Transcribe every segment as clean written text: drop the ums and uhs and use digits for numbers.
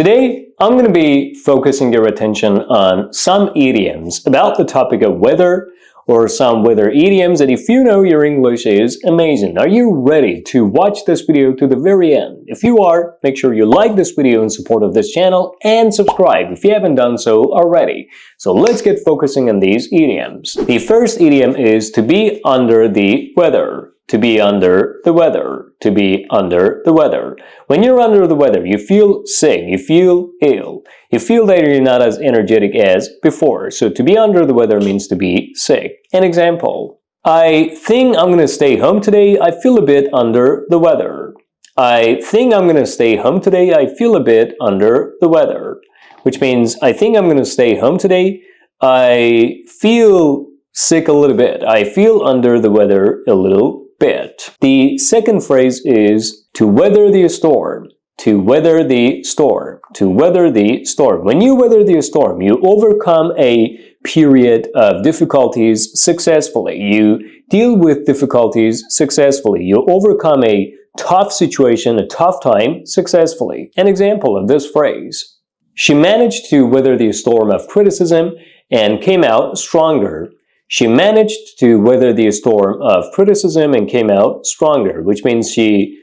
Today, I'm going to be focusing your attention on some idioms about the topic of weather, or some weather idioms that if you know your English is amazing. Are you ready to watch this video to the very end? If you are, make sure you like this video in support of this channel and subscribe if you haven't done so already. So let's get focusing on these idioms. The first idiom is to be under the weather. To be under the weather. To be under the weather. When you're under the weather, you feel sick, you feel ill. You feel that you're not as energetic as before. So to be under the weather means to be sick. An example: I think I'm going to stay home today. I feel a bit under the weather. I think I'm going to stay home today. I feel a bit under the weather. Which means I think I'm going to stay home today. I feel sick a little bit. I feel under the weather a little bit. The second phrase is to weather the storm. To weather the storm. To weather the storm. When you weather the storm, you overcome a period of difficulties successfully. You deal with difficulties successfully. You overcome a tough situation, a tough time successfully. An example of this phrase: she managed to weather the storm of criticism and came out stronger. She managed to weather the storm of criticism and came out stronger, which means she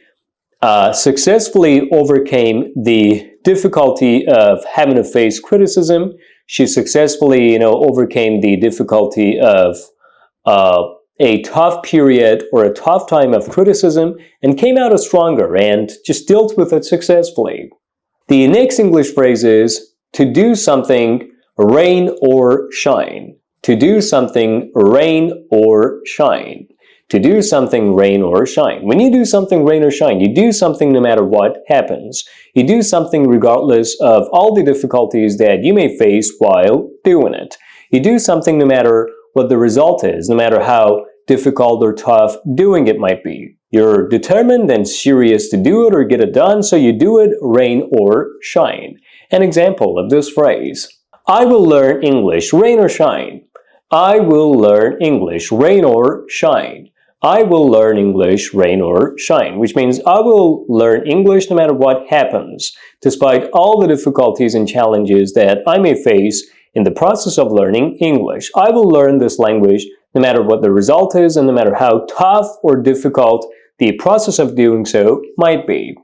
successfully overcame the difficulty of having to face criticism. She successfully, overcame the difficulty of a tough period or a tough time of criticism and came out as stronger and just dealt with it successfully. The next English phrase is to do something, rain or shine. To do something, rain or shine. To do something, rain or shine. When you do something, rain or shine, you do something no matter what happens. You do something regardless of all the difficulties that you may face while doing it. You do something no matter what the result is, no matter how difficult or tough doing it might be. You're determined and serious to do it or get it done, so you do it, rain or shine. An example of this phrase: I will learn English, rain or shine. I will learn English, rain or shine. I will learn English, rain or shine, which means I will learn English no matter what happens, despite all the difficulties and challenges that I may face in the process of learning English. I will learn this language no matter what the result is and no matter how tough or difficult the process of doing so might be.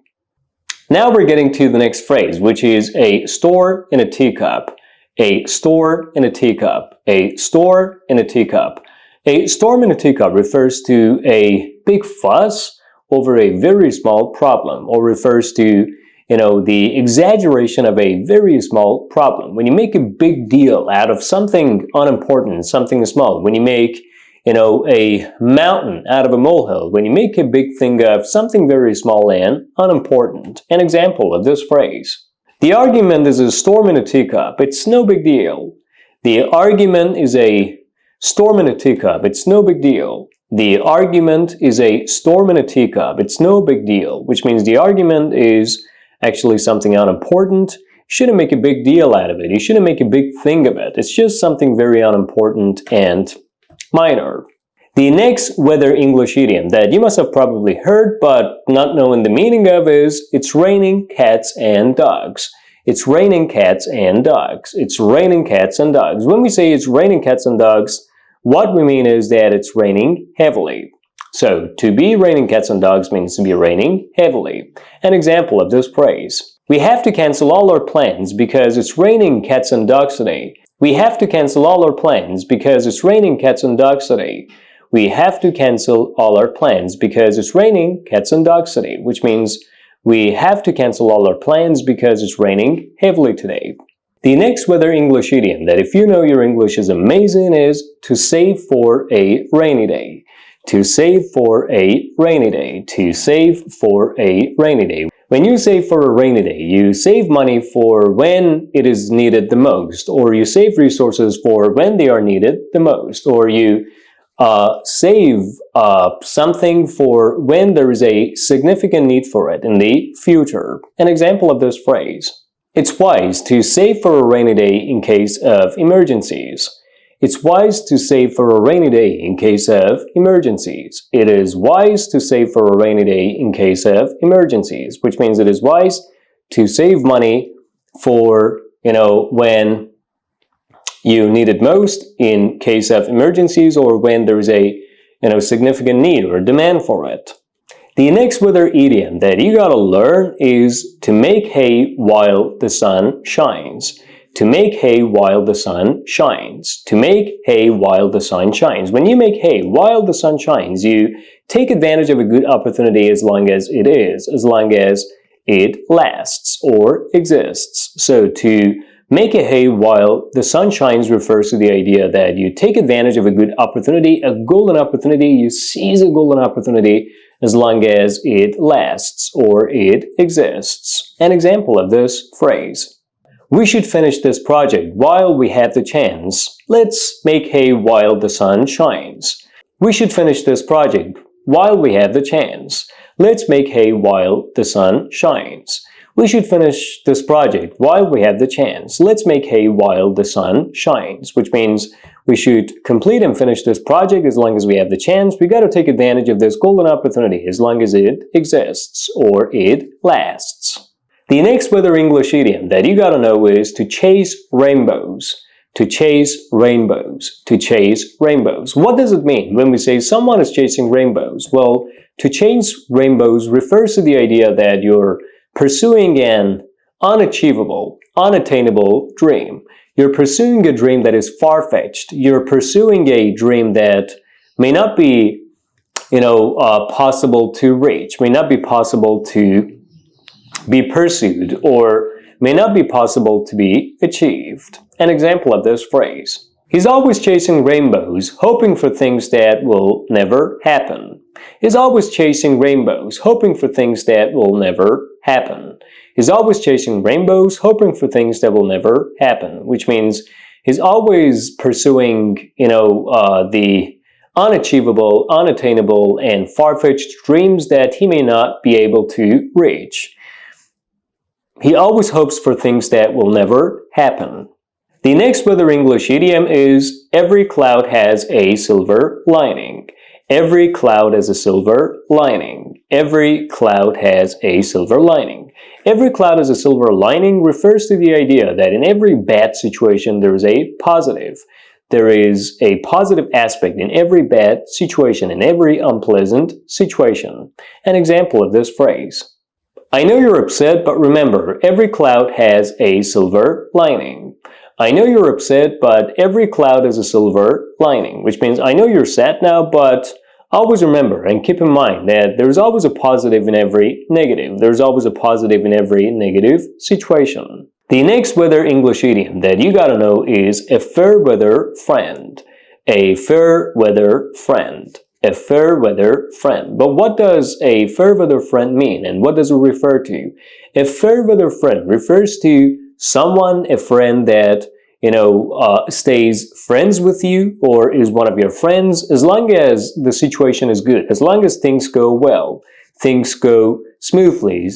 Now we're getting to the next phrase, which is a store in a teacup. A store in a teacup. A store in a teacup. A storm in a teacup refers to a big fuss over a very small problem, or refers to, the exaggeration of a very small problem. When you make a big deal out of something unimportant, something small, when you make, a mountain out of a molehill, when you make a big thing of something very small and unimportant. An example of this phrase: the argument is a storm in a teacup. It's no big deal. The argument is a storm in a teacup. It's no big deal. The argument is a storm in a teacup. It's no big deal, which means the argument is actually something unimportant. You shouldn't make a big deal out of it. You shouldn't make a big thing of it. It's just something very unimportant and minor. The next weather English idiom that you must have probably heard but not knowing the meaning of is it's raining cats and dogs. It's raining cats and dogs. It's raining cats and dogs. When we say it's raining cats and dogs, what we mean is that it's raining heavily. So to be raining cats and dogs means to be raining heavily. An example of this phrase: we have to cancel all our plans because it's raining cats and dogs today. We have to cancel all our plans because it's raining cats and dogs today. We have to cancel all our plans because it's raining cats and dogs today, which means we have to cancel all our plans because it's raining heavily today. The next weather English idiom that if you know your English is amazing is to save for a rainy day. To save for a rainy day. To save for a rainy day. When you save for a rainy day, you save money for when it is needed the most, or you save resources for when they are needed the most, or you save something for when there is a significant need for it in the future. An example of this phrase: it's wise to save for a rainy day in case of emergencies. It's wise to save for a rainy day in case of emergencies. It is wise to save for a rainy day in case of emergencies, which means it is wise to save money for, when you need it most in case of emergencies or when there is a, significant need or demand for it. The next weather idiom that you gotta learn is to make hay while the sun shines. To make hay while the sun shines. To make hay while the sun shines. When you make hay while the sun shines, you take advantage of a good opportunity as long as it lasts or exists. So to make a hay while the sun shines refers to the idea that you take advantage of a good opportunity, a golden opportunity, you seize a golden opportunity as long as it lasts or it exists. An example of this phrase: we should finish this project while we have the chance. Let's make hay while the sun shines. We should finish this project while we have the chance. Let's make hay while the sun shines. We should finish this project while we have the chance. Let's make hay while the sun shines, which means we should complete and finish this project as long as we have the chance. We got to take advantage of this golden opportunity as long as it exists or it lasts. The next weather English idiom that you got to know is to chase rainbows. To chase rainbows. To chase rainbows. What does it mean when we say someone is chasing rainbows? Well, to chase rainbows refers to the idea that you're pursuing an unachievable, unattainable dream. You're pursuing a dream that is far-fetched. You're pursuing a dream that may not be, possible to reach, may not be possible to be pursued, or may not be possible to be achieved. An example of this phrase: he's always chasing rainbows, hoping for things that will never happen. He's always chasing rainbows, hoping for things that will never happen. He's always chasing rainbows, hoping for things that will never happen, which means he's always pursuing, the unachievable, unattainable, and far-fetched dreams that he may not be able to reach. He always hopes for things that will never happen. The next weather English idiom is every cloud has a silver lining. Every cloud has a silver lining. Every cloud has a silver lining. Every cloud has a silver lining refers to the idea that in every bad situation there is a positive. There is a positive aspect in every bad situation, in every unpleasant situation. An example of this phrase: I know you're upset, but remember, every cloud has a silver lining. I know you're upset, but every cloud has a silver lining, which means I know you're sad now, but always remember and keep in mind that there's always a positive in every negative. There's always a positive in every negative situation. The next weather English idiom that you gotta know is a fair weather friend. A fair weather friend. A fair weather friend. But what does a fair weather friend mean, and what does it refer to? A fair weather friend refers to someone, a friend that, stays friends with you or is one of your friends as long as the situation is good, as long as things go well, things go smoothly,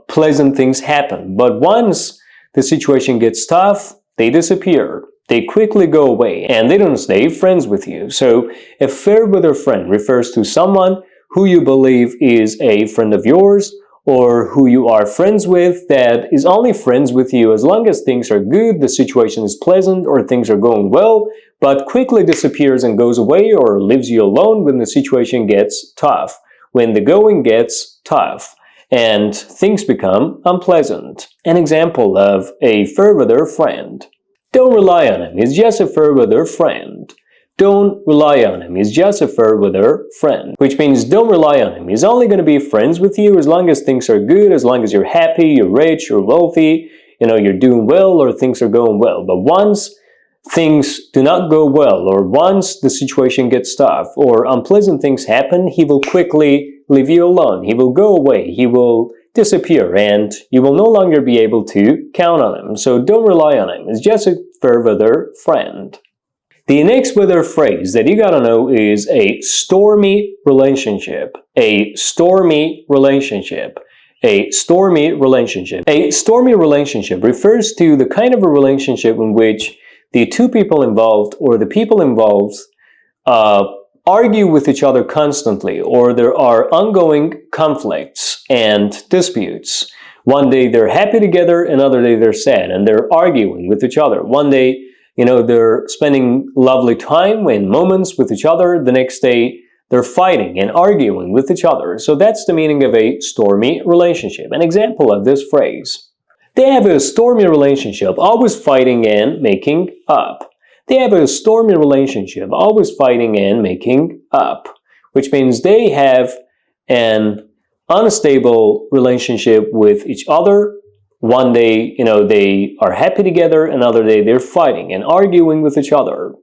pleasant things happen. But once the situation gets tough, they disappear. They quickly go away and they don't stay friends with you. So a fair weather friend refers to someone who you believe is a friend of yours or who you are friends with that is only friends with you as long as things are good, the situation is pleasant, or things are going well, but quickly disappears and goes away or leaves you alone when the situation gets tough, when the going gets tough and things become unpleasant. An example of a fair weather friend: don't rely on him, he's just a fair weather friend. Don't rely on him, he's just a fair weather friend. Which means don't rely on him, he's only going to be friends with you as long as things are good, as long as you're happy, you're rich, you're wealthy, you're doing well or things are going well. But once things do not go well, or once the situation gets tough, or unpleasant things happen, he will quickly leave you alone. He will go away, he will disappear, and you will no longer be able to count on him. So don't rely on him, he's just a fair weather friend. The next weather phrase that you gotta know is a stormy relationship. A stormy relationship. A stormy relationship. A stormy relationship refers to the kind of a relationship in which the two people involved or the people involved argue with each other constantly, or there are ongoing conflicts and disputes, One day they're happy together, another day they're sad, and they're arguing with each other. One day, they're spending lovely time and moments with each other. The next day, they're fighting and arguing with each other. So that's the meaning of a stormy relationship. An example of this phrase: they have a stormy relationship, always fighting and making up. They have a stormy relationship, always fighting and making up, which means they have an unstable relationship with each other. One day, they are happy together, another day they're fighting and arguing with each other.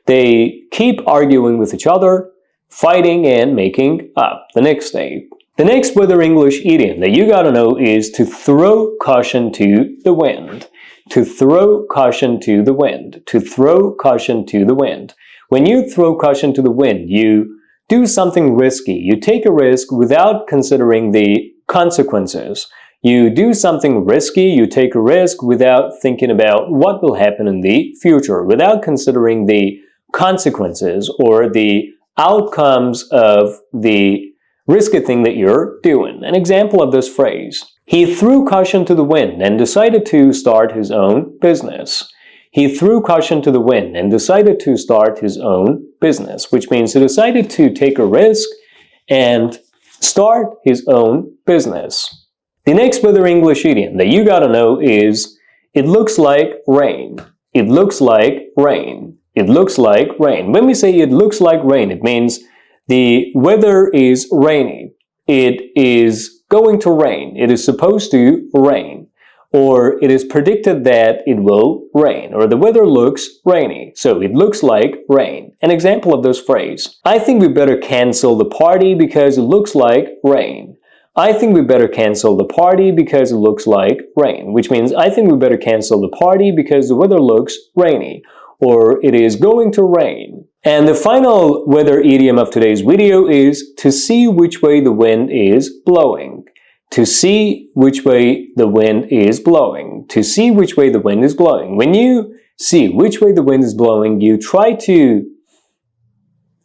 They keep arguing with each other, fighting and making up the next day. The next weather English idiom that you gotta know is to throw caution to the wind. To throw caution to the wind. To throw caution to the wind. When you throw caution to the wind, you do something risky. You take a risk without considering the consequences. You do something risky, you take a risk without thinking about what will happen in the future, without considering the consequences or the outcomes of the risky thing that you're doing. An example of this phrase: he threw caution to the wind and decided to start his own business. He threw caution to the wind and decided to start his own business, which means he decided to take a risk and start his own business. The next weather English idiom that you gotta know is, it looks like rain. It looks like rain. It looks like rain. When we say it looks like rain, it means the weather is rainy. It is going to rain. It is supposed to rain. Or it is predicted that it will rain. Or the weather looks rainy. So it looks like rain. An example of this phrase: I think we better cancel the party because it looks like rain. I think we better cancel the party because it looks like rain, which means I think we better cancel the party because the weather looks rainy, or it is going to rain. And the final weather idiom of today's video is to see which way the wind is blowing. To see which way the wind is blowing. To see which way the wind is blowing. When you see which way the wind is blowing, you try to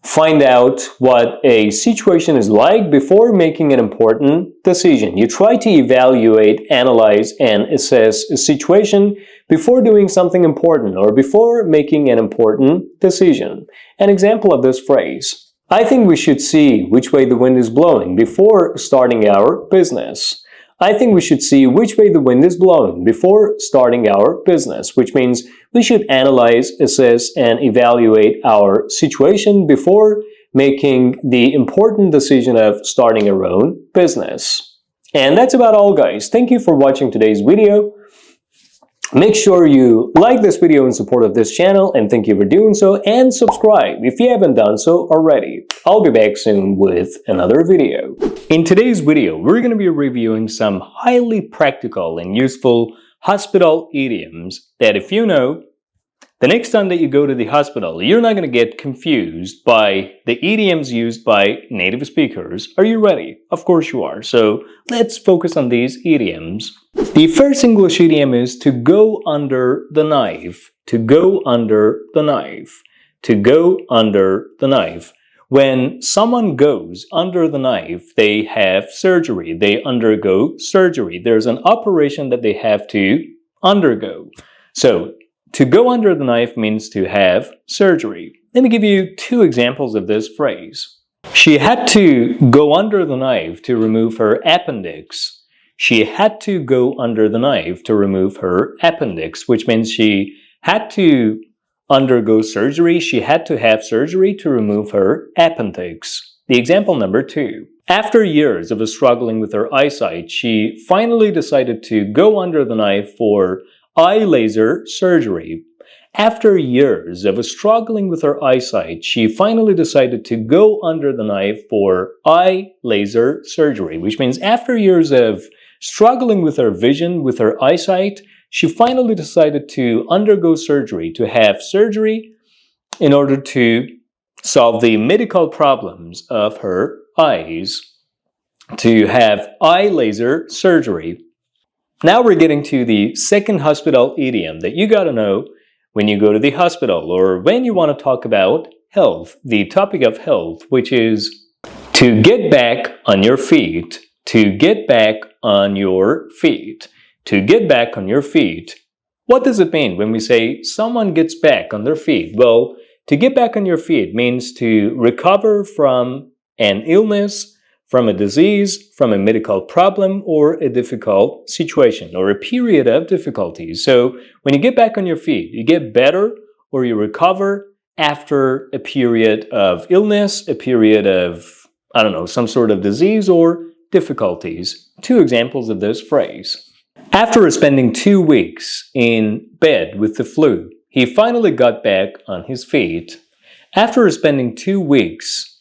find out what a situation is like before making an important decision. You try to evaluate, analyze, and assess a situation before doing something important or before making an important decision. An example of this phrase: I think we should see which way the wind is blowing before starting our business. I think we should see which way the wind is blowing before starting our business, which means we should analyze, assess, and evaluate our situation before making the important decision of starting our own business. And that's about all, guys. Thank you for watching today's video. Make sure you like this video in support of this channel, and thank you for doing so, and subscribe if you haven't done so already. I'll be back soon with another video. In today's video, we're going to be reviewing some highly practical and useful hospital idioms that, if you know, the next time that you go to the hospital, you're not going to get confused by the idioms used by native speakers. Are you ready? Of course you are. So let's focus on these idioms. The first English idiom is to go under the knife. To go under the knife. To go under the knife. When someone goes under the knife, they have surgery. They undergo surgery. There's an operation that they have to undergo. So, to go under the knife means to have surgery. Let me give you two examples of this phrase. She had to go under the knife to remove her appendix. She had to go under the knife to remove her appendix, which means she had to undergo surgery. She had to have surgery to remove her appendix. The example number 2. After years of struggling with her eyesight, she finally decided to go under the knife for eye laser surgery. After years of struggling with her eyesight, she finally decided to go under the knife for eye laser surgery, which means after years of struggling with her vision, with her eyesight, she finally decided to undergo surgery, to have surgery in order to solve the medical problems of her eyes, to have eye laser surgery. Now we're getting to the second hospital idiom that you gotta know when you go to the hospital or when you want to talk about health, the topic of health, which is to get back on your feet. To get back on your feet. To get back on your feet. What does it mean when we say someone gets back on their feet? Well, to get back on your feet means to recover from an illness, from a disease, from a medical problem, or a difficult situation, or a period of difficulty. So when you get back on your feet, you get better or you recover after a period of illness, a period of, I don't know, some sort of disease or difficulties. 2 examples of this phrase. After spending 2 weeks in bed with the flu, he finally got back on his feet. After spending 2 weeks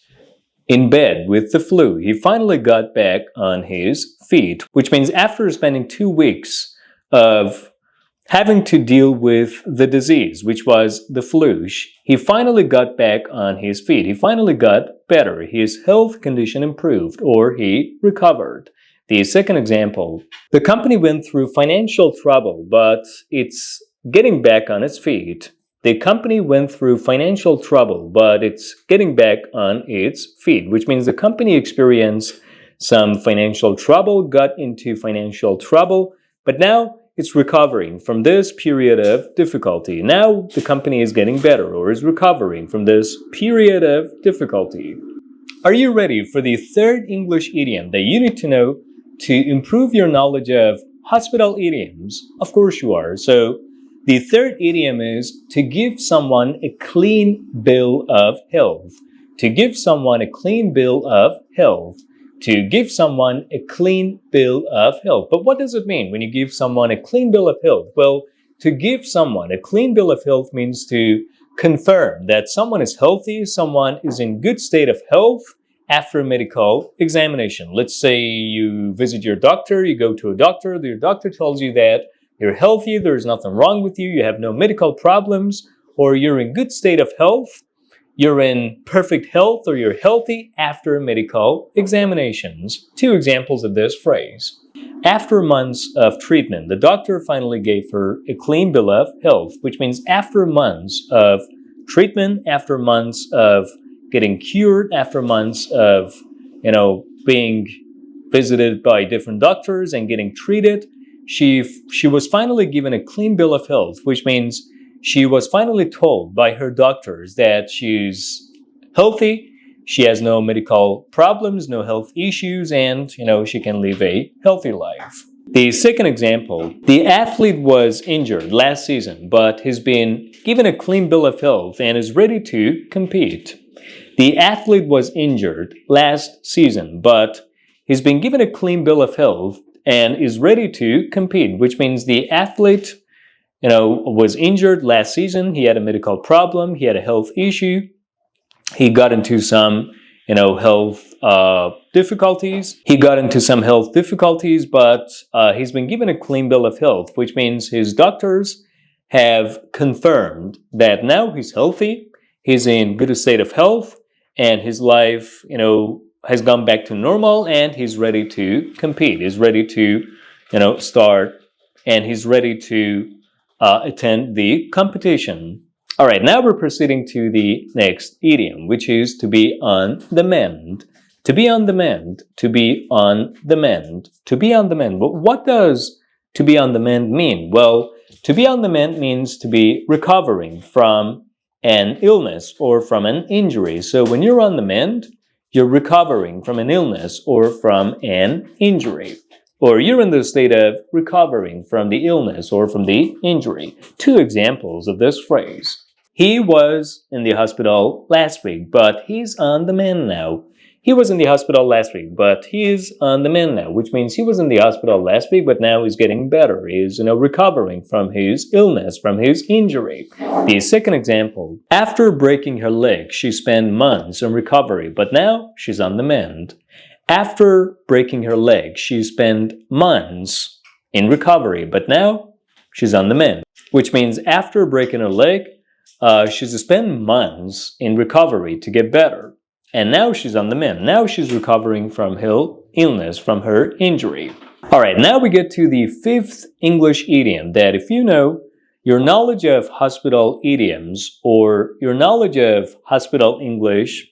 in bed with the flu, he finally got back on his feet, which means after spending 2 weeks of having to deal with the disease, which was the flu, he finally got back on his feet. He finally got better. His health condition improved, or he recovered. The second example, the company went through financial trouble, but it's getting back on its feet. The company went through financial trouble, but it's getting back on its feet, which means the company experienced some financial trouble, got into financial trouble, but now it's recovering from this period of difficulty. Now the company is getting better or is recovering from this period of difficulty. Are you ready for the third English idiom that you need to know to improve your knowledge of hospital idioms? Of course you are. So the third idiom is to give someone a clean bill of health. To give someone a clean bill of health. To give someone a clean bill of health. But what does it mean when you give someone a clean bill of health? Well, to give someone a clean bill of health means to confirm that someone is healthy, someone is in good state of health after a medical examination. Let's say you visit your doctor, you go to a doctor, your doctor tells you that you're healthy, there's nothing wrong with you, you have no medical problems, or you're in good state of health, you're in perfect health, or you're healthy after medical examinations. 2 examples of this phrase. After months of treatment, the doctor finally gave her a clean bill of health, which means after months of treatment, after months of getting cured, after months of, being visited by different doctors and getting treated, she was finally given a clean bill of health, which means she was finally told by her doctors that she's healthy, she has no medical problems, no health issues, and, she can live a healthy life. The second example, the athlete was injured last season, but has been given a clean bill of health and is ready to compete. The athlete was injured last season, but he's been given a clean bill of health and is ready to compete, which means the athlete, was injured last season. He had a medical problem. He had a health issue. He got into some, health difficulties. But he's been given a clean bill of health, which means his doctors have confirmed that now he's healthy, he's in good state of health, and his life, has gone back to normal, and he's ready to compete. He's ready to, start, and he's ready to attend the competition. All right, now we're proceeding to the next idiom, which is to be on the mend. To be on the mend. To be on the mend. To be on the mend. But what does to be on the mend mean? Well, to be on the mend means to be recovering from an illness or from an injury. So when you're on the mend, you're recovering from an illness or from an injury. Or you're in the state of recovering from the illness or from the injury. 2 examples of this phrase. He was in the hospital last week, but he's on the mend now. He was in the hospital last week, but he's on the mend now, which means he was in the hospital last week, but now he's getting better. He's, recovering from his illness, from his injury. The second example. After breaking her leg, she spent months in recovery, but now she's on the mend. After breaking her leg, she spent months in recovery, but now she's on the mend. Which means after breaking her leg, she's spent months in recovery to get better. And now she's on the mend. Now she's recovering from her illness, from her injury. All right, now we get to the 5th English idiom that if you know your knowledge of hospital idioms or your knowledge of hospital English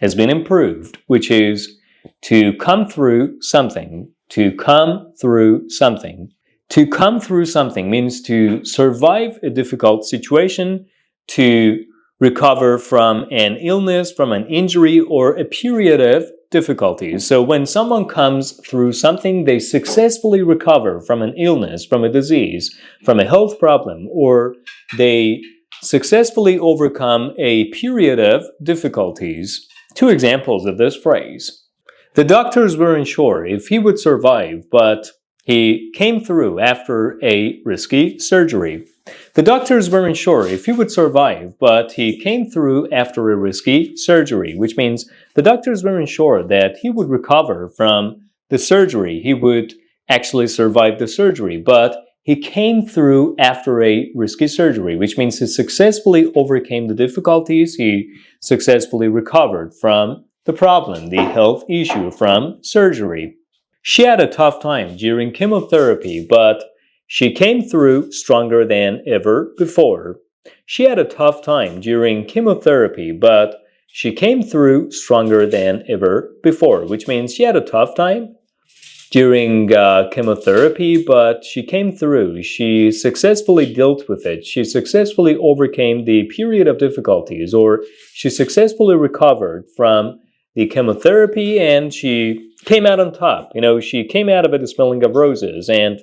has been improved, which is to come through something, to come through something. To come through something means to survive a difficult situation, to recover from an illness, from an injury, or a period of difficulties. So when someone comes through something, they successfully recover from an illness, from a disease, from a health problem, or they successfully overcome a period of difficulties. Two examples of this phrase. The doctors weren't sure if he would survive, but he came through after a risky surgery. The doctors weren't sure if he would survive, but he came through after a risky surgery, which means the doctors weren't sure that he would recover from the surgery. He would actually survive the surgery, but he came through after a risky surgery, which means he successfully overcame the difficulties. He successfully recovered from the problem, the health issue, from surgery. She had a tough time during chemotherapy, but she came through stronger than ever before. She had a tough time during chemotherapy, but she came through stronger than ever before, which means she had a tough time during chemotherapy, but she came through. She successfully dealt with it. She successfully overcame the period of difficulties, or she successfully recovered from the chemotherapy and she came out on top. She came out of it smelling of roses, and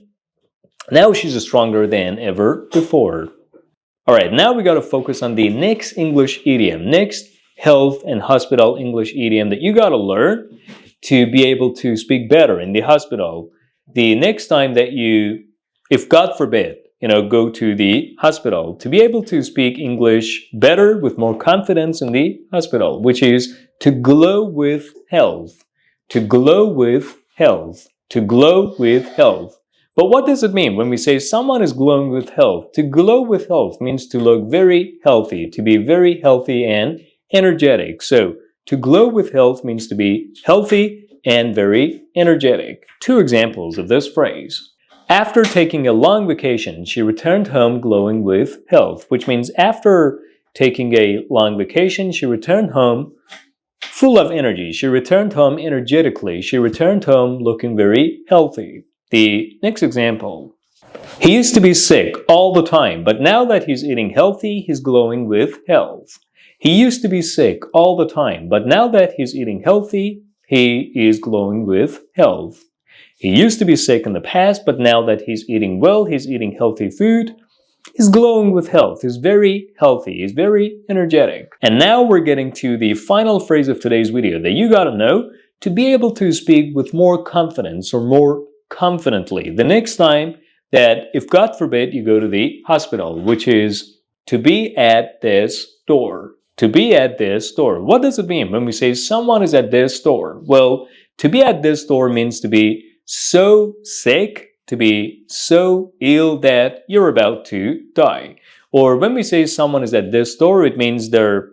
now she's stronger than ever before. All right, now we got to focus on the next English idiom, next health and hospital English idiom that you got to learn to be able to speak better in the hospital. The next time that you, if God forbid, go to the hospital, to be able to speak English better with more confidence in the hospital, which is to glow with health. To glow with health. To glow with health. But what does it mean when we say someone is glowing with health? To glow with health means to look very healthy, to be very healthy and energetic. So, to glow with health means to be healthy and very energetic. Two examples of this phrase. After taking a long vacation, she returned home glowing with health, which means after taking a long vacation, she returned home full of energy. She returned home energetically. She returned home looking very healthy. The next example. He used to be sick all the time, but now that he's eating healthy, he's glowing with health. He used to be sick all the time, but now that he's eating healthy, he is glowing with health. He used to be sick in the past, but now that he's eating well, he's eating healthy food, he's glowing with health. He's very healthy. He's very energetic. And now we're getting to the final phrase of today's video that you gotta know to be able to speak with more confidence or more confidently the next time that, if God forbid, you go to the hospital, which is to be at this door. To be at this door. What does it mean when we say someone is at this door? Well, to be at this door means to be so sick, to be so ill that you're about to die. Or when we say someone is at this door, it means their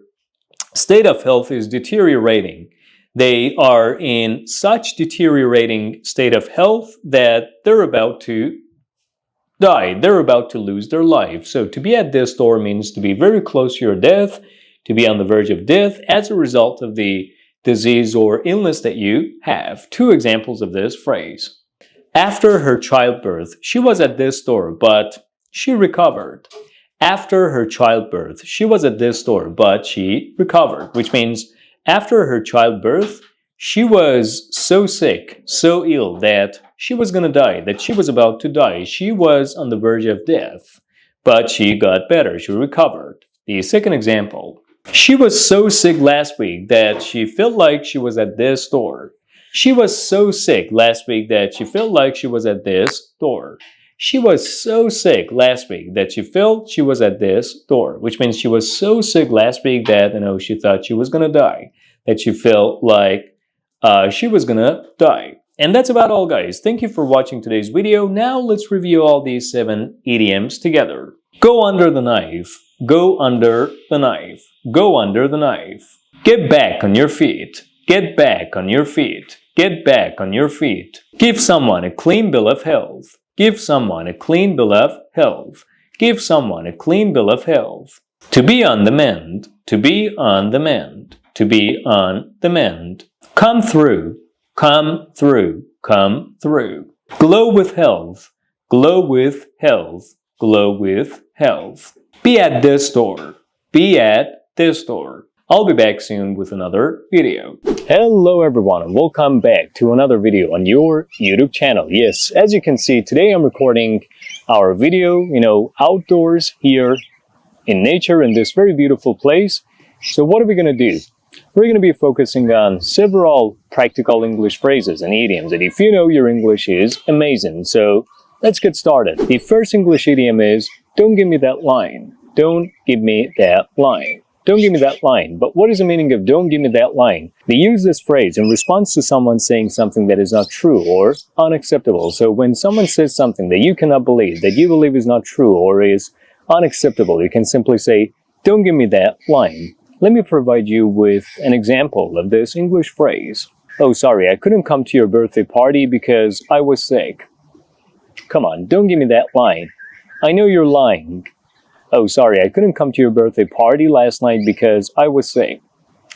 state of health is deteriorating. They are in such deteriorating state of health that they're about to die. They're about to lose their life. So to be at this door means to be very close to your death, to be on the verge of death as a result of the disease or illness that you have. Two examples of this phrase. After her childbirth, she was at this door, but she recovered. After her childbirth, she was at this door, but she recovered, which means after her childbirth, she was so sick, so ill that she was going to die, that she was about to die. She was on the verge of death, but she got better. She recovered. The second example. She was so sick last week that she felt like she was at this door. She was so sick last week that she felt like she was at this door. She was so sick last week that she felt she was at this door, which means she was so sick last week that, she thought she was going to die, that she felt like she was going to die. And that's about all, guys. Thank you for watching today's video. Now let's review all these 7 idioms together. Go under the knife. Go under the knife. Go under the knife. Get back on your feet. Get back on your feet. Get back on your feet. Give someone a clean bill of health. Give someone a clean bill of health. Give someone a clean bill of health. To be on the mend. To be on the mend. To be on the mend. Come through. Come through. come through. Glow with health, glow with health, glow with health. Be at this store, be at this store. I'll be back soon with another video. Hello everyone and welcome back to another video on your YouTube channel. Yes, as you can see, today I'm recording our video, outdoors here in nature in this very beautiful place. So what are we going to do? We're going to be focusing on several practical English phrases and idioms. And if you know your English is amazing. So let's get started. The first English idiom is, don't give me that line. Don't give me that line. Don't give me that line. But what is the meaning of don't give me that line? They use this phrase in response to someone saying something that is not true or unacceptable. So when someone says something that you cannot believe, that you believe is not true or is unacceptable, you can simply say, don't give me that line. Let me provide you with an example of this English phrase. Oh, sorry, I couldn't come to your birthday party because I was sick. Come on, don't give me that line. I know you're lying. Oh, sorry, I couldn't come to your birthday party last night because I was sick.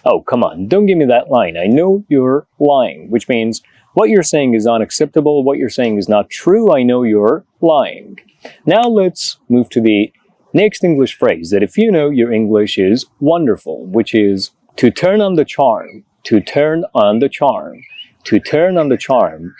Oh, come on, don't give me that line. I know you're lying, which means what you're saying is unacceptable, what you're saying is not true. I know you're lying. Now let's move to the next English phrase that if you know your English is wonderful, which is to turn on the charm, to turn on the charm, to turn on the charm.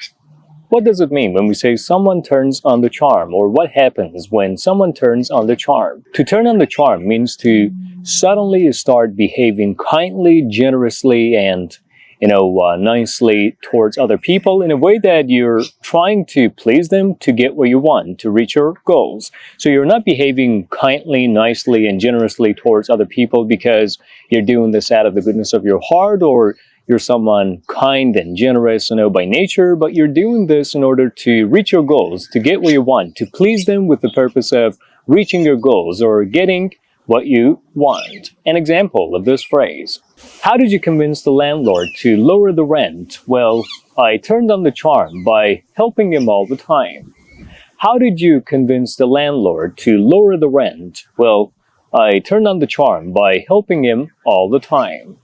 What does it mean when we say someone turns on the charm, or what happens when someone turns on the charm? To turn on the charm means to suddenly start behaving kindly, generously, and nicely towards other people in a way that you're trying to please them to get what you want, to reach your goals. So you're not behaving kindly, nicely, and generously towards other people because you're doing this out of the goodness of your heart, or you're someone kind and generous, by nature, but you're doing this in order to reach your goals, to get what you want, to please them with the purpose of reaching your goals or getting what you want. An example of this phrase. How did you convince the landlord to lower the rent? Well, I turned on the charm by helping him all the time. How did you convince the landlord to lower the rent? Well, I turned on the charm by helping him all the time.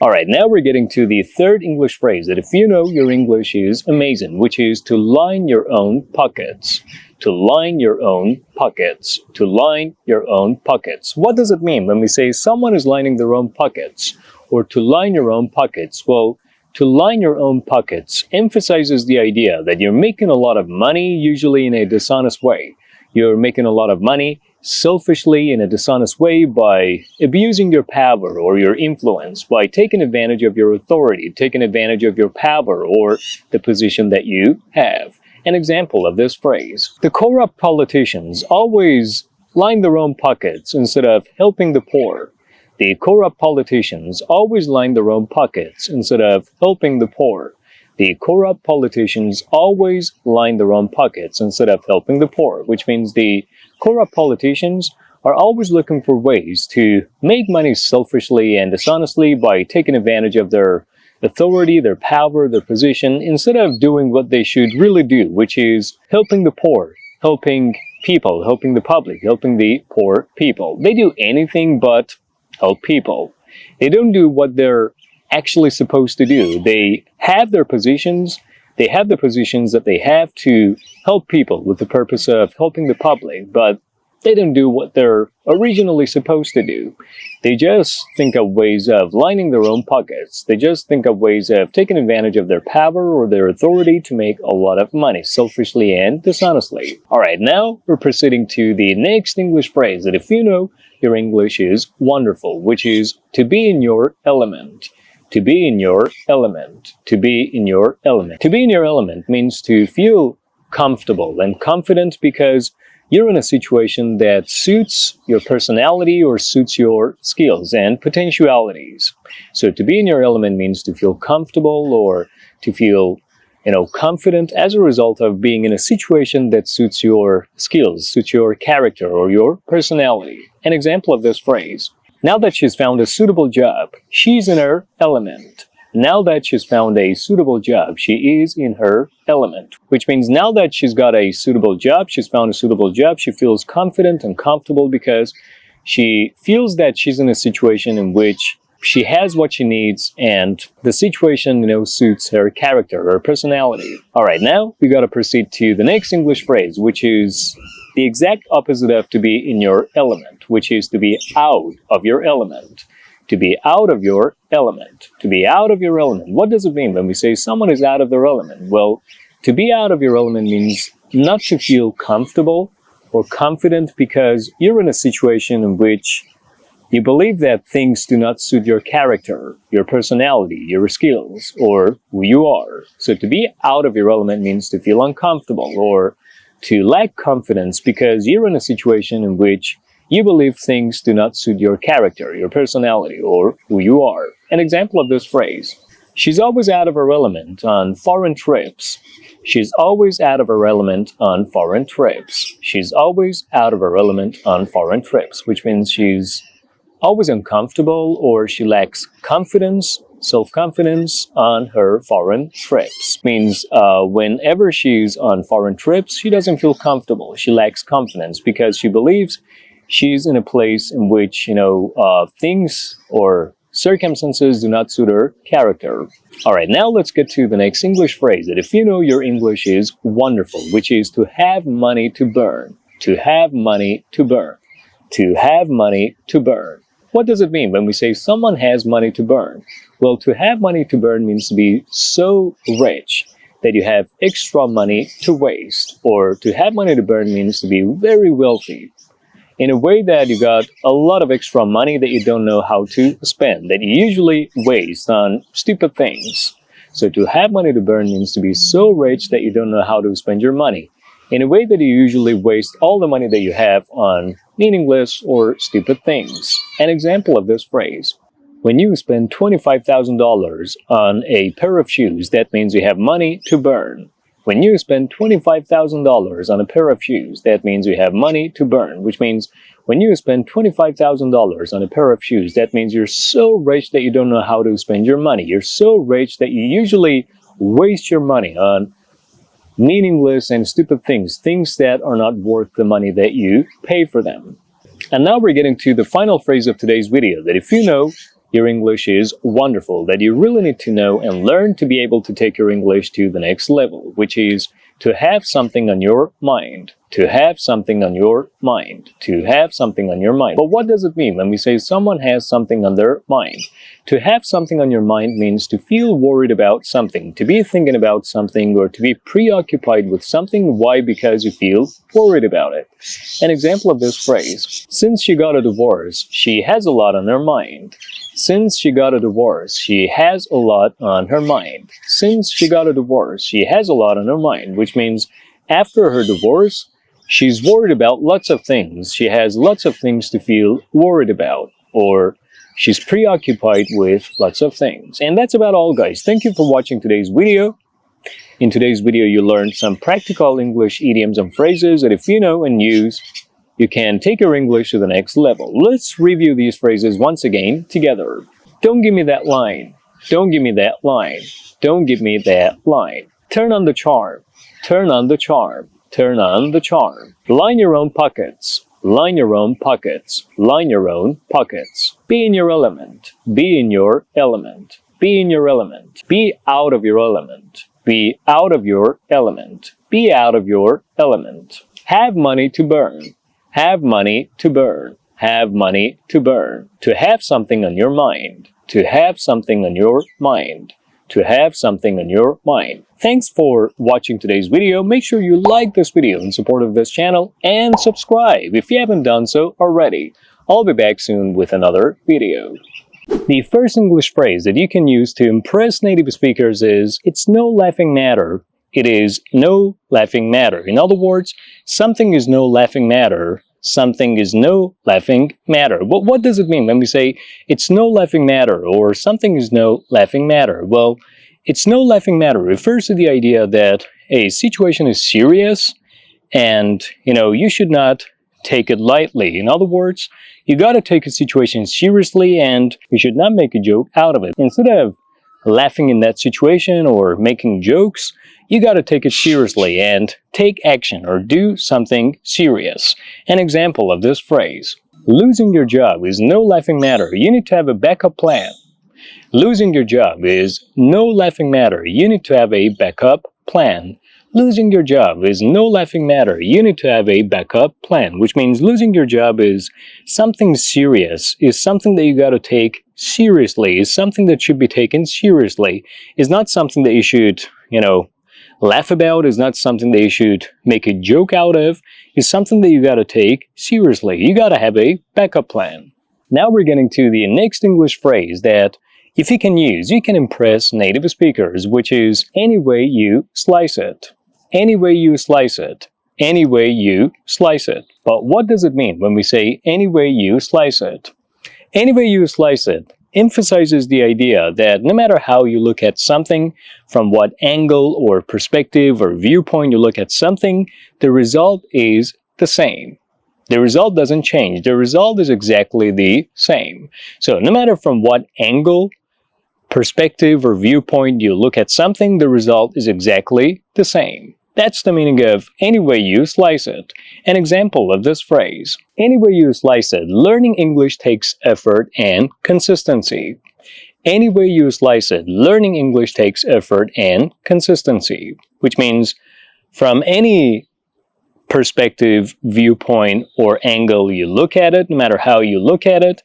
Alright, now we're getting to the third English phrase that if you know your English is amazing, which is to line your own pockets. To line your own pockets. To line your own pockets. What does it mean when we say someone is lining their own pockets? Or to line your own pockets? Well, to line your own pockets emphasizes the idea that you're making a lot of money, usually in a dishonest way. You're making a lot of money selfishly in a dishonest way by abusing your power or your influence, by taking advantage of your authority, taking advantage of your power or the position that you have. An example of this phrase. The corrupt politicians always line their own pockets instead of helping the poor. The corrupt politicians always line their own pockets instead of helping the poor. The corrupt politicians always line their own pockets instead of helping the poor, which means the corrupt politicians are always looking for ways to make money selfishly and dishonestly by taking advantage of their authority, their power, their position, instead of doing what they should really do, which is helping the poor, helping people, helping the public, helping the poor people. They do anything but help people. They don't do what they're actually supposed to do. They have their positions, that they have to help people with the purpose of helping the public, but they don't do what they're originally supposed to do. They just think of ways of lining their own pockets. They just think of ways of taking advantage of their power or their authority to make a lot of money, selfishly and dishonestly. Alright, now we're proceeding to the next English phrase that if you know your English is wonderful, which is to be in your element. To be in your element. To be in your element. To be in your element means to feel comfortable and confident because you're in a situation that suits your personality or suits your skills and potentialities. So to be in your element means to feel comfortable or to feel, confident as a result of being in a situation that suits your skills, suits your character or your personality. An example of this phrase. Now that she's found a suitable job, she's in her element. Now that she's found a suitable job, she is in her element. Which means now that she's got a suitable job, she's found a suitable job, she feels confident and comfortable because she feels that she's in a situation in which she has what she needs and the situation, suits her character or personality. Alright, now we gotta proceed to the next English phrase, which is the exact opposite of to be in your element, which is to be out of your element. To be out of your element. To be out of your element. What does it mean when we say someone is out of their element? Well, to be out of your element means not to feel comfortable or confident because you're in a situation in which you believe that things do not suit your character, your personality, your skills, or who you are. So to be out of your element means to feel uncomfortable or to lack confidence because you're in a situation in which you believe things do not suit your character, your personality, or who you are. An example of this phrase: she's always out of her element on foreign trips. She's always out of her element on foreign trips. She's always out of her element on foreign trips, which means she's always uncomfortable or she lacks confidence, self-confidence on her foreign trips. Means whenever she's on foreign trips, she doesn't feel comfortable. She lacks confidence because she believes she's in a place in which, things or circumstances do not suit her character. Alright, now let's get to the next English phrase that if you know your English is wonderful, which is to have money to burn. To have money to burn. To have money to burn. What does it mean when we say someone has money to burn? Well, to have money to burn means to be so rich that you have extra money to waste. Or to have money to burn means to be very wealthy in a way that you got a lot of extra money that you don't know how to spend, that you usually waste on stupid things. So to have money to burn means to be so rich that you don't know how to spend your money, in a way that you usually waste all the money that you have on meaningless or stupid things. An example of this phrase: when you spend $25,000 on a pair of shoes, that means you have money to burn. When you spend $25,000 on a pair of shoes, that means you have money to burn, which means when you spend $25,000 on a pair of shoes, that means you're so rich that you don't know how to spend your money. You're so rich that you usually waste your money on meaningless and stupid things, things that are not worth the money that you pay for them. And now we're getting to the final phrase of today's video, that if you know your English is wonderful, that you really need to know and learn to be able to take your English to the next level, which is to have something on your mind. To have something on your mind. To have something on your mind. But what does it mean when we say someone has something on their mind? To have something on your mind means to feel worried about something, to be thinking about something, or to be preoccupied with something. Why? Because you feel worried about it. An example of this phrase: since she got a divorce, she has a lot on her mind. Since she got a divorce, she has a lot on her mind. Since she got a divorce, she has a lot on her mind, which means after her divorce, she's worried about lots of things. She has lots of things to feel worried about, or she's preoccupied with lots of things. And that's about all, guys. Thank you for watching today's video. In today's video, you learned some practical English idioms and phrases that if you know and use, you can take your English to the next level. Let's review these phrases once again together. Don't give me that line. Don't give me that line. Don't give me that line. Turn on the charm. Turn on the charm. Turn on the charm. Line your own pockets. Line your own pockets. Line your own pockets. Be in your element. Be in your element. Be in your element. Be out of your element. Be out of your element. Be out of your element. Have money to burn. Have money to burn. Have money to burn. To have something on your mind. To have something on your mind. To have something on your mind. Thanks for watching today's video. Make sure you like this video in support of this channel and subscribe if you haven't done so already. I'll be back soon with another video. The first English phrase that you can use to impress native speakers is, it's no laughing matter. It is no laughing matter. In other words, something is no laughing matter. Something is no laughing matter. But what does it mean when we say it's no laughing matter or something is no laughing matter? Well, it's no laughing matter refers to the idea that a situation is serious and, you should not take it lightly. In other words, you got to take a situation seriously and you should not make a joke out of it. Instead of laughing in that situation or making jokes, you got to take it seriously and take action or do something serious. An example of this phrase: Losing your job is no laughing matter. You need to have a backup plan. Losing your job is no laughing matter. You need to have a backup plan. Losing your job is no laughing matter. You need to have a backup plan, which means losing your job is something serious, is something that you got to take seriously, is something that should be taken seriously, is not something that you should, laugh about, is not something that you should make a joke out of, is something that you got to take seriously. You got to have a backup plan. Now we're getting to the next English phrase that if you can use, you can impress native speakers, which is any way you slice it. Any way you slice it. Any way you slice it. But what does it mean when we say any way you slice it? Any way you slice it emphasizes the idea that no matter how you look at something, from what angle or perspective or viewpoint you look at something, the result is the same. The result doesn't change. The result is exactly the same. So no matter from what angle, perspective, or viewpoint you look at something, the result is exactly the same. That's the meaning of any way you slice it. An example of this phrase: any way you slice it, learning English takes effort and consistency. Any way you slice it, learning English takes effort and consistency. Which means from any perspective, viewpoint, or angle you look at it, no matter how you look at it,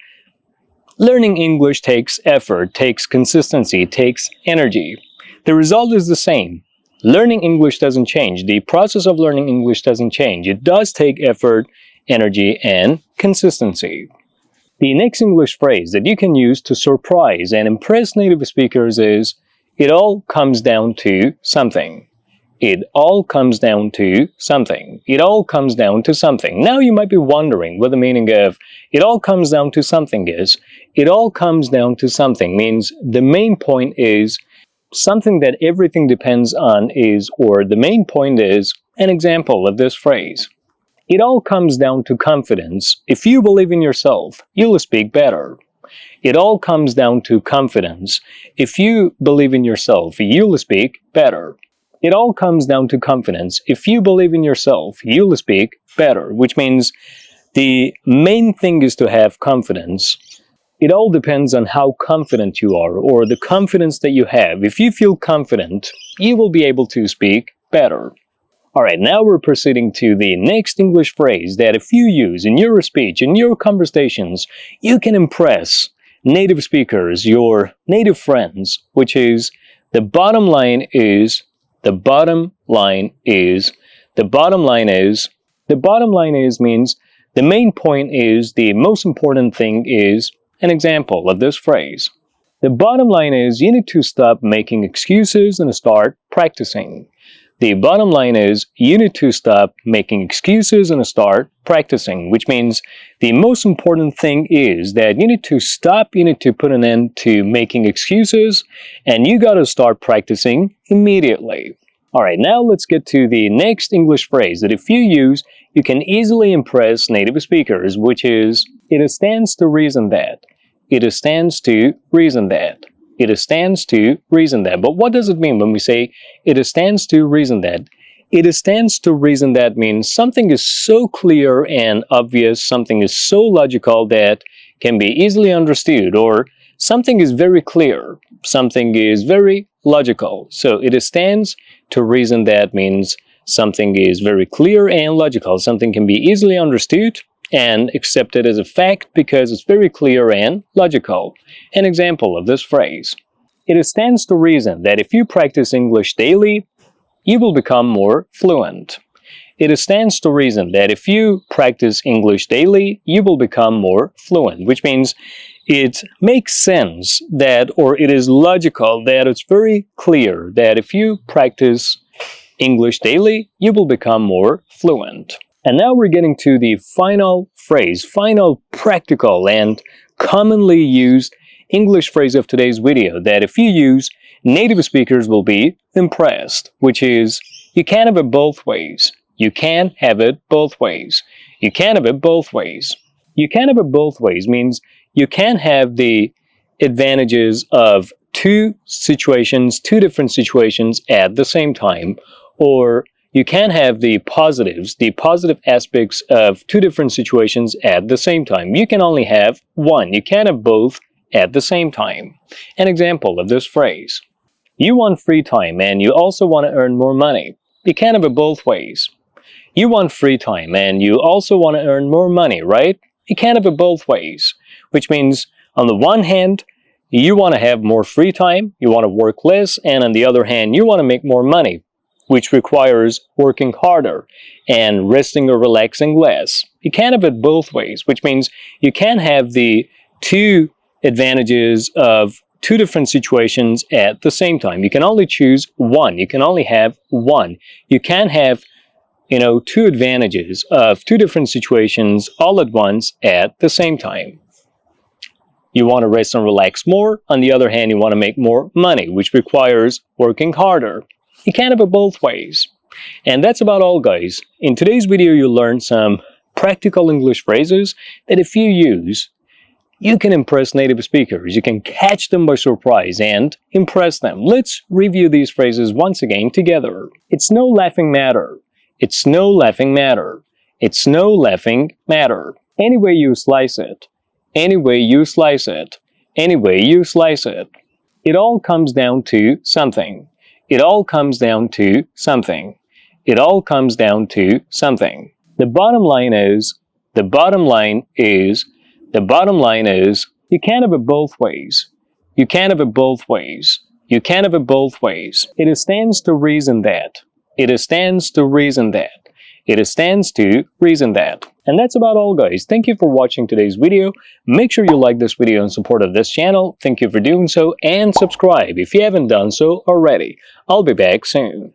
learning English takes effort, takes consistency, takes energy. The result is the same. Learning English doesn't change. The process of learning English doesn't change. It does take effort, energy, and consistency. The next English phrase that you can use to surprise and impress native speakers is, it all comes down to something. It all comes down to something. It all comes down to something. Now you might be wondering what the meaning of it all comes down to something is. It all comes down to something means the main point is something that everything depends on is, or the main point is. An example of this phrase: it all comes down to confidence. If you believe in yourself, you'll speak better. It all comes down to confidence. If you believe in yourself, you'll speak better. It all comes down to confidence. If you believe in yourself, you'll speak better, which means the main thing is to have confidence. It all depends on how confident you are, or the confidence that you have. If you feel confident, you will be able to speak better. Alright, now we're proceeding to the next English phrase that if you use in your speech, in your conversations, you can impress native speakers, your native friends, which is the bottom line is, the bottom line is, the bottom line is, the bottom line is means the main point is, the most important thing is. An example of this phrase: the bottom line is you need to stop making excuses and start practicing. The bottom line is you need to stop making excuses and start practicing, which means the most important thing is that you need to stop, you need to put an end to making excuses, and you got to start practicing immediately. Alright, now let's get to the next English phrase that if you use, you can easily impress native speakers, which is, it stands to reason that. It stands to reason that. It stands to reason that. But what does it mean when we say it stands to reason that? It stands to reason that means something is so clear and obvious, something is so logical that can be easily understood, or something is very clear, something is very logical. So it stands to reason that means something is very clear and logical, something can be easily understood and accepted as a fact because it's very clear and logical. An example of this phrase: it stands to reason that if you practice English daily, you will become more fluent. It stands to reason that if you practice English daily, you will become more fluent, which means it makes sense that, or it is logical that, it's very clear that if you practice English daily, you will become more fluent. And now we're getting to the final phrase, final practical and commonly used English phrase of today's video that if you use, native speakers will be impressed, which is, you can't have it both ways. You can't have it both ways. You can't have it both ways. You can't have it both ways means you can't have the advantages of two situations, two different situations at the same time, or you can have the positives, the positive aspects of two different situations at the same time. You can only have one. You can't have both at the same time. An example of this phrase. You want free time and you also want to earn more money. You can't have it both ways. You want free time and you also want to earn more money, right? You can't have it both ways. Which means, on the one hand, you want to have more free time, you want to work less, and on the other hand, you want to make more money, which requires working harder and resting or relaxing less. You can't have it both ways, which means you can't have the two advantages of two different situations at the same time. You can only choose one. You can only have one. You can't have, two advantages of two different situations all at once at the same time. You want to rest and relax more. On the other hand, you want to make more money, which requires working harder. You can't have it both ways. And that's about all, guys. In today's video, you'll learn some practical English phrases that if you use, you can impress native speakers. You can catch them by surprise and impress them. Let's review these phrases once again together. It's no laughing matter. It's no laughing matter. It's no laughing matter. Any way you slice it. Any way you slice it. Any way you slice it. It all comes down to something. It all comes down to something. It all comes down to something. The bottom line is, you can't have it both ways. You can't have it both ways. You can't have it both ways. It stands to reason that. It stands to reason that. It stands to reason that. And that's about all, guys. Thank you for watching today's video. Make sure you like this video in support of this channel. Thank you for doing so, and subscribe if you haven't done so already. I'll be back soon.